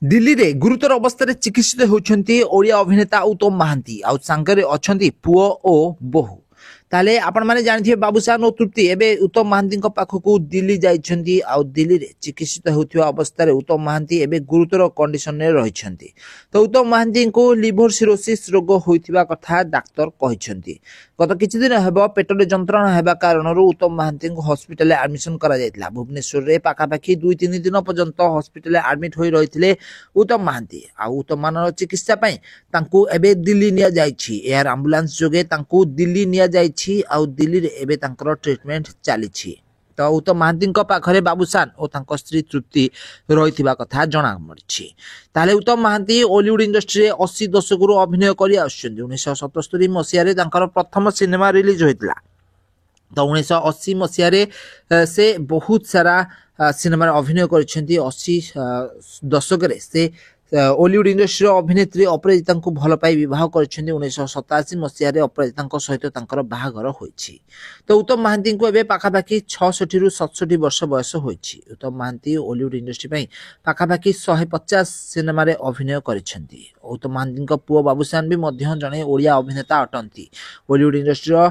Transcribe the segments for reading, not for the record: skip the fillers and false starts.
दिल्ली रे गुरुतर अवस्था चिकित्सित होती ओडिया अभिनेता उत्तम महांती आउ सांगरे अछंती पुओ ओ बोहू ताले आपण माने जानिथिबे बाबूशान और तृप्ति एबे उत्तम महांती पाखकू दिल्ली जाइछंती आउ दिल्ली रे चिकित्सित होतिबा अवस्था रे उत्तम महांती एबे गुरुतर कंडीशन रे रहिछंती। तो उत्तम महांती को लिवर सिरोसिस रोग होइतिबा कथा डाक्टर कहिछंती। गत किछि दिन हेबो पेटरे जंत्रणा हेबा कारणरू उत्तम महांती को हॉस्पिटल रे एडमिशन करा जायतिला। भुवनेश्वर रे पाखापाखी 2-3 दिन पर्यंत हॉस्पिटल रे एडमिट होई रहिथिले उत्तम महांती। आउ उत्तम मानर चिकित्सा पई तांकू एबे दिल्ली निया जाइछि। एयर एम्बुलेंस जोगे तांकू दिल्ली निया जाइछि आउ दिल्ली रे एबे तांकर ट्रीटमेंट चलीछि। तो उत्तम महांती पाखरे बाबूशान और तांको स्त्री तृप्ति रहिथिबा कथा जणा मरिछि। ताले उत्तम महांती बॉलीवुड इंडस्ट्री 80 दशकरू अभिनय करि आछुछन्ती। 1977 मसिया रे तांकर प्रथम सिनेमा रिलीज होइतिला। तो 1980 मसिया रे से बहुत सारा सिनेमा अभिनय करिसेंती। 80 दशक रे से बॉलीवुड इंडस्ट्री अभिनेत्री अपराजिता को भल पाई बह कर 1987 मसीह अपराजिता सहित बाहागर होइछि। तो उत्तम महांती को एबे पाखापाखी 66 रु 67 वर्ष बयस होइछि। उत्तम महांती बॉलीवुड इंडस्ट्री पाखापाखी 150 सिनेमा रे अभिनय करिसेंती। उत्तम महांती पुओ बाबूशान भी मध्य जने ओडिया अभिनेता अटंती। बॉलीवुड इंडस्ट्री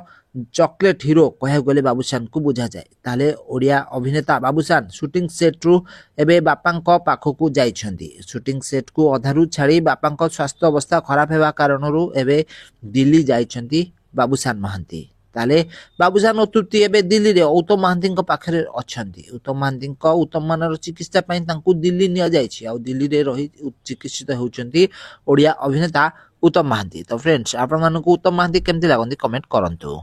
चॉकलेट हीरो कह गले बाबूशान को बुझा जाए ताले ओडिया अभिनेता बाबूशान शूटिंग सेट रु एबे बापा पाखकू जाइछंती। शूटिंग सेट को अधारू छाड़ी बापा स्वास्थ्य अवस्था खराब हेबा कारणरू एबे दिल्ली जाइछंती बाबूशान महांती। ताले बाबूशान और तृप्ति एबे दिल्ली रे उत्तम महांती पाखरे अछंती। उत्तम महांती उत्तम मानर चिकित्सा पई तांकू दिल्ली निया जाइछि आउ दिल्ली रे रही चिकित्सित होउछंती ओडिया अभिनेता उत्तम महांती। तो फ्रेंड्स आपण मानकू उत्तम महांती केमति लागंती कमेंट करंतु।